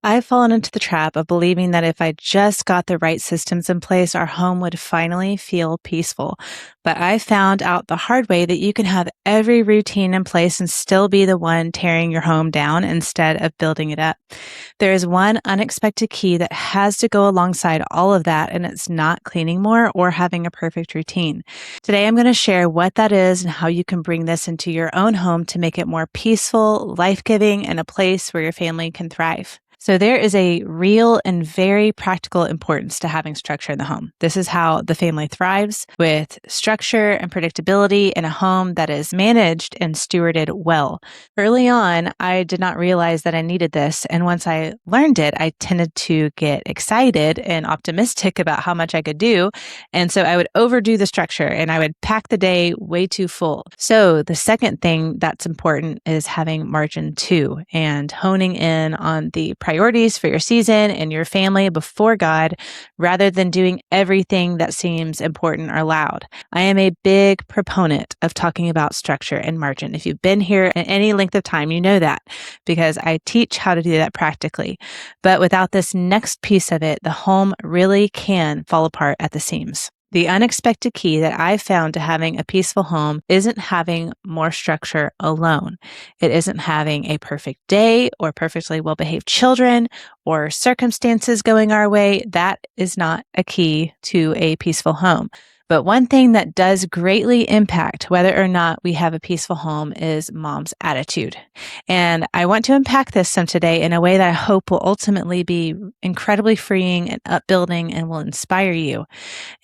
I've fallen into the trap of believing that if I just got the right systems in place, our home would finally feel peaceful. But I found out the hard way that you can have every routine in place and still be the one tearing your home down instead of building it up. There is one unexpected key that has to go alongside all of that, and it's not cleaning more or having a perfect routine. Today, I'm going to share what that is and how you can bring this into your own home to make it more peaceful, life-giving, and a place where your family can thrive. So there is a real and very practical importance to having structure in the home. This is how the family thrives, with structure and predictability in a home that is managed and stewarded well. Early on, I did not realize that I needed this. And once I learned it, I tended to get excited and optimistic about how much I could do. And so I would overdo the structure and I would pack the day way too full. So the second thing that's important is having margin too, and honing in on the priorities for your season and your family before God, rather than doing everything that seems important or loud. I am a big proponent of talking about structure and margin. If you've been here at any length of time, you know that, because I teach how to do that practically. But without this next piece of it, the home really can fall apart at the seams. The unexpected key that I found to having a peaceful home isn't having more structure alone. It isn't having a perfect day or perfectly well-behaved children or circumstances going our way. That is not a key to a peaceful home. But one thing that does greatly impact whether or not we have a peaceful home is mom's attitude. And I want to unpack this some today in a way that I hope will ultimately be incredibly freeing and upbuilding and will inspire you.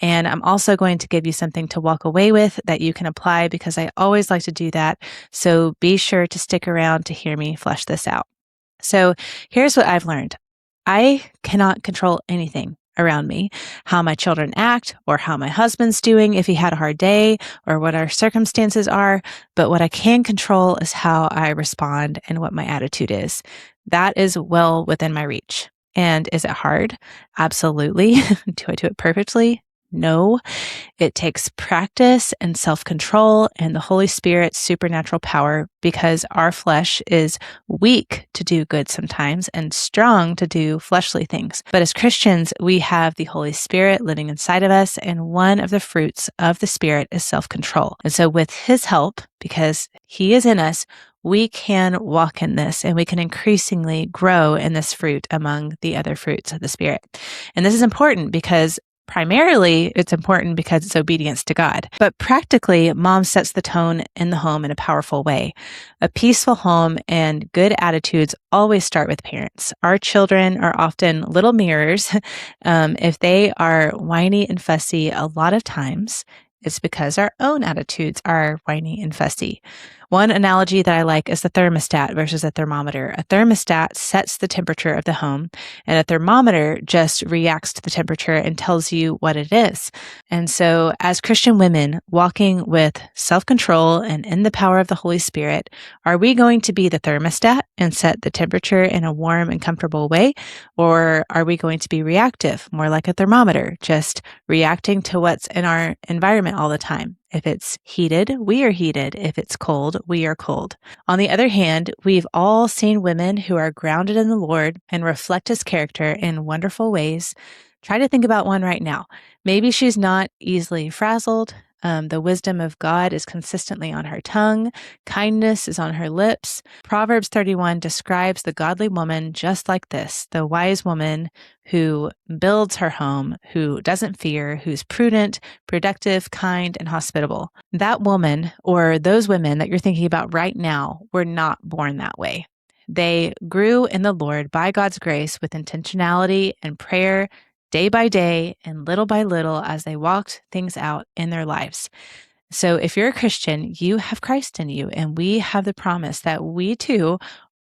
And I'm also going to give you something to walk away with that you can apply, because I always like to do that. So be sure to stick around to hear me flesh this out. So here's what I've learned. I cannot control anything around me, how my children act or how my husband's doing if he had a hard day or what our circumstances are. But what I can control is how I respond and what my attitude is. That is well within my reach. And is it hard? Absolutely. Do I do it perfectly? No. It takes practice and self-control and the Holy Spirit's supernatural power, because our flesh is weak to do good sometimes and strong to do fleshly things. But as Christians, we have the Holy Spirit living inside of us, and one of the fruits of the Spirit is self-control. And so with His help, because He is in us, we can walk in this and we can increasingly grow in this fruit among the other fruits of the Spirit. And this is important because primarily, it's important because it's obedience to God. But practically, mom sets the tone in the home in a powerful way. A peaceful home and good attitudes always start with parents. Our children are often little mirrors. If they are whiny and fussy, a lot of times it's because our own attitudes are whiny and fussy. One analogy that I like is the thermostat versus a thermometer. A thermostat sets the temperature of the home, and a thermometer just reacts to the temperature and tells you what it is. And so as Christian women walking with self-control and in the power of the Holy Spirit, are we going to be the thermostat and set the temperature in a warm and comfortable way? Or are we going to be reactive, more like a thermometer, just reacting to what's in our environment all the time? If it's heated, we are heated. If it's cold, we are cold. On the other hand, we've all seen women who are grounded in the Lord and reflect His character in wonderful ways. Try to think about one right now. Maybe she's not easily frazzled. The wisdom of God is consistently on her tongue. Kindness is on her lips. Proverbs 31 describes the godly woman just like this, the wise woman who builds her home, who doesn't fear, who's prudent, productive, kind, and hospitable. That woman, or those women that you're thinking about right now, were not born that way. They grew in the Lord by God's grace with intentionality and prayer, day by day and little by little as they walked things out in their lives. So if you're a Christian, you have Christ in you, and we have the promise that we too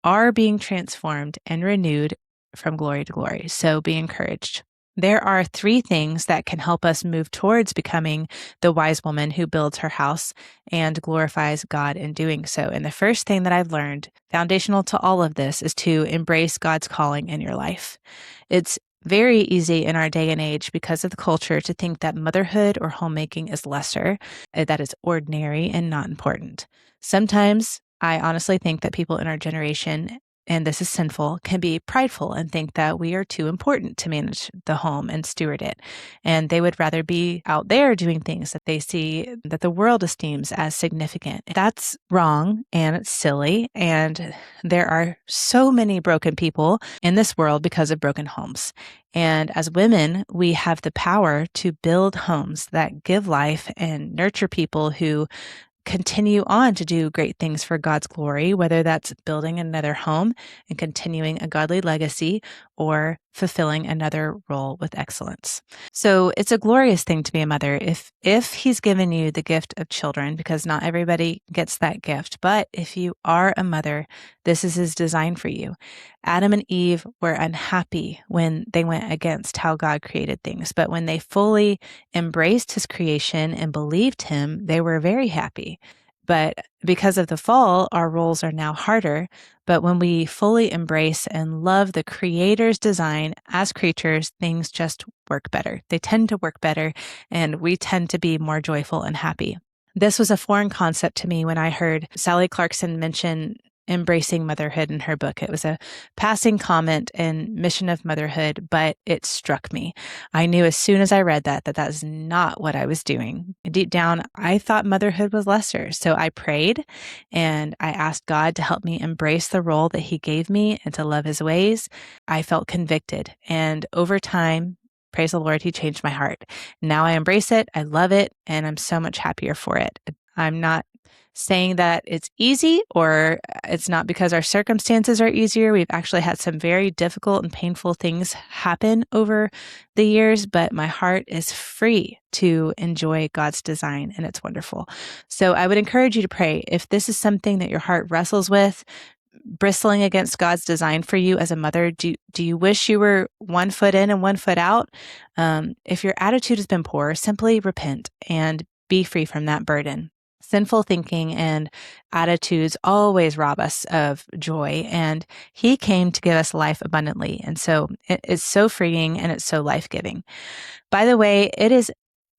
are being transformed and renewed from glory to glory. So be encouraged. There are 3 things that can help us move towards becoming the wise woman who builds her house and glorifies God in doing so. And the first thing that I've learned, foundational to all of this, is to embrace God's calling in your life. It's very easy in our day and age, because of the culture, to think that motherhood or homemaking is lesser, that it's ordinary and not important. Sometimes I honestly think that people in our generation and this is sinful, can be prideful and think that we are too important to manage the home and steward it. And they would rather be out there doing things that they see that the world esteems as significant. That's wrong and it's silly. And there are so many broken people in this world because of broken homes. And as women, we have the power to build homes that give life and nurture people who continue on to do great things for God's glory, whether that's building another home and continuing a godly legacy or fulfilling another role with excellence. So it's a glorious thing to be a mother if he's given you the gift of children, because not everybody gets that gift. But if you are a mother, this is his design for you. Adam and Eve were unhappy when they went against how God created things. But when they fully embraced his creation and believed him, they were very happy. But because of the fall, our roles are now harder. But when we fully embrace and love the Creator's design as creatures, things just work better. They tend to work better, and we tend to be more joyful and happy. This was a foreign concept to me when I heard Sally Clarkson mention embracing motherhood in her book. It was a passing comment in Mission of Motherhood, but it struck me. I knew as soon as I read that that's not what I was doing. Deep down, I thought motherhood was lesser. So I prayed and I asked God to help me embrace the role that he gave me and to love his ways. I felt convicted. And over time, praise the Lord, he changed my heart. Now I embrace it. I love it. And I'm so much happier for it. I'm not saying that it's easy or it's not because our circumstances are easier. We've actually had some very difficult and painful things happen over the years, but my heart is free to enjoy God's design and it's wonderful. So I would encourage you to pray. If this is something that your heart wrestles with, bristling against God's design for you as a mother, do you wish you were 1 foot in and 1 foot out? If your attitude has been poor, simply repent and be free from that burden. Sinful thinking and attitudes always rob us of joy, and he came to give us life abundantly. And so it's so freeing and it's so life-giving. By the way, it is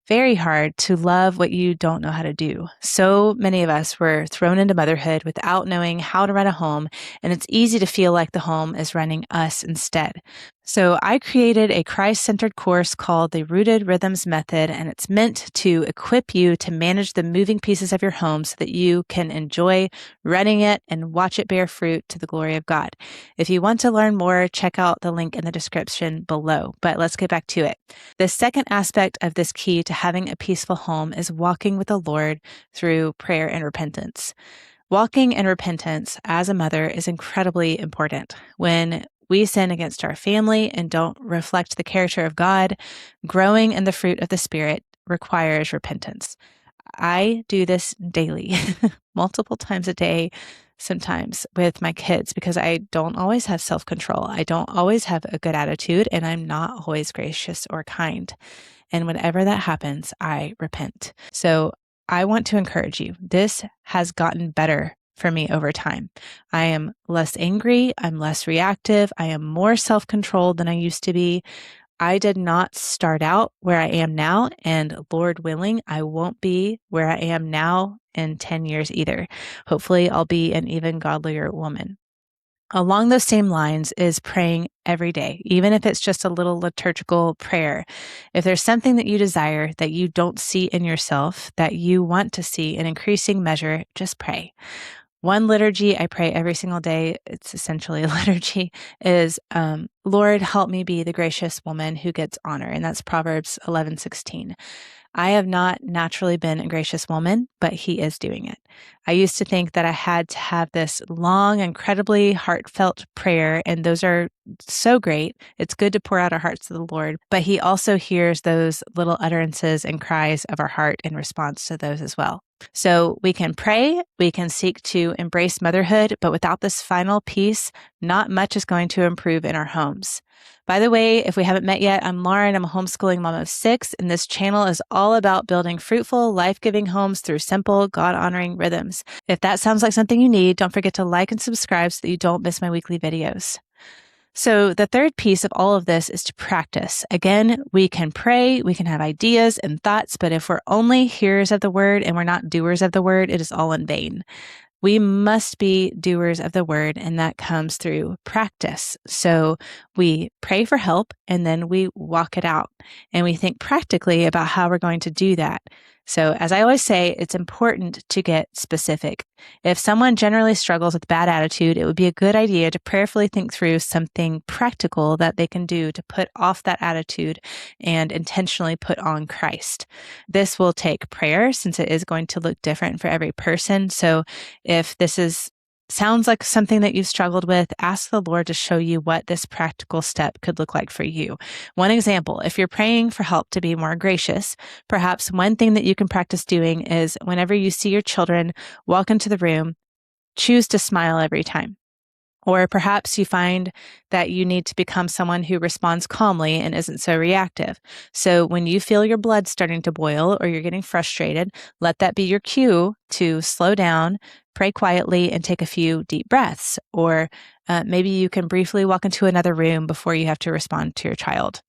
very hard to love what you don't know how to do. So many of us were thrown into motherhood without knowing how to run a home, and it's easy to feel like the home is running us instead. So I created a Christ-centered course called the Rooted Rhythms Method, and it's meant to equip you to manage the moving pieces of your home so that you can enjoy running it and watch it bear fruit to the glory of God. If you want to learn more, check out the link in the description below. But let's get back to it. The second aspect of this key to having a peaceful home is walking with the Lord through prayer and repentance. Walking in repentance as a mother is incredibly important. When we sin against our family and don't reflect the character of God, growing in the fruit of the Spirit requires repentance. I do this daily, multiple times a day, sometimes with my kids, because I don't always have self-control. I don't always have a good attitude, and I'm not always gracious or kind. And whenever that happens, I repent. So I want to encourage you. This has gotten better for me over time. I am less angry. I'm less reactive. I am more self-controlled than I used to be. I did not start out where I am now, and Lord willing, I won't be where I am now in 10 years either. Hopefully, I'll be an even godlier woman. Along those same lines is praying every day, even if it's just a little liturgical prayer. If there's something that you desire that you don't see in yourself, that you want to see in increasing measure, just pray. One liturgy I pray every single day, it's essentially a liturgy, is Lord, help me be the gracious woman who gets honor. And that's Proverbs 11:16. I have not naturally been a gracious woman, but he is doing it. I used to think that I had to have this long, incredibly heartfelt prayer, and those are so great. It's good to pour out our hearts to the Lord, but he also hears those little utterances and cries of our heart in response to those as well. So we can pray, we can seek to embrace motherhood, but without this final piece, not much is going to improve in our homes. By the way, if we haven't met yet, I'm Lauren. I'm a homeschooling mom of 6, and this channel is all about building fruitful, life-giving homes through simple, God-honoring rhythms. If that sounds like something you need, don't forget to like and subscribe so that you don't miss my weekly videos. So the third piece of all of this is to practice. Again, we can pray, we can have ideas and thoughts, but if we're only hearers of the word and we're not doers of the word, it is all in vain. We must be doers of the word, and that comes through practice. So we pray for help and then we walk it out and we think practically about how we're going to do that. So, as I always say, it's important to get specific. If someone generally struggles with bad attitude, it would be a good idea to prayerfully think through something practical that they can do to put off that attitude and intentionally put on Christ. This will take prayer since it is going to look different for every person. So, if sounds like something that you've struggled with, ask the Lord to show you what this practical step could look like for you. One example, if you're praying for help to be more gracious, perhaps one thing that you can practice doing is whenever you see your children walk into the room, choose to smile every time. Or perhaps you find that you need to become someone who responds calmly and isn't so reactive. So when you feel your blood starting to boil or you're getting frustrated, let that be your cue to slow down, pray quietly, and take a few deep breaths. Or maybe you can briefly walk into another room before you have to respond to your child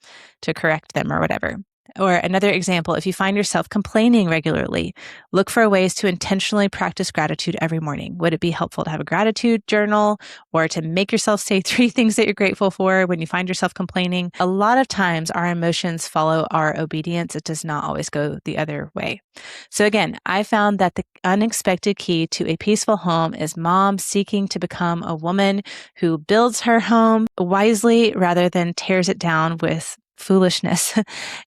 to correct them or whatever. Or another example, if you find yourself complaining regularly, look for ways to intentionally practice gratitude every morning. Would it be helpful to have a gratitude journal or to make yourself say 3 things that you're grateful for when you find yourself complaining? A lot of times our emotions follow our obedience. It does not always go the other way. So again, I found that the unexpected key to a peaceful home is mom seeking to become a woman who builds her home wisely rather than tears it down with foolishness.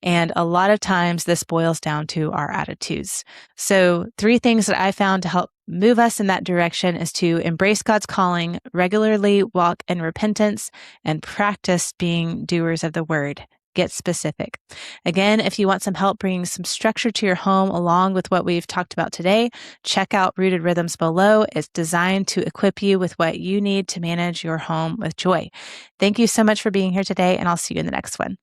And a lot of times this boils down to our attitudes. So 3 things that I found to help move us in that direction is to embrace God's calling, regularly walk in repentance, and practice being doers of the word. Get specific. Again, if you want some help bringing some structure to your home along with what we've talked about today, check out Rooted Rhythms below. It's designed to equip you with what you need to manage your home with joy. Thank you so much for being here today, and I'll see you in the next one.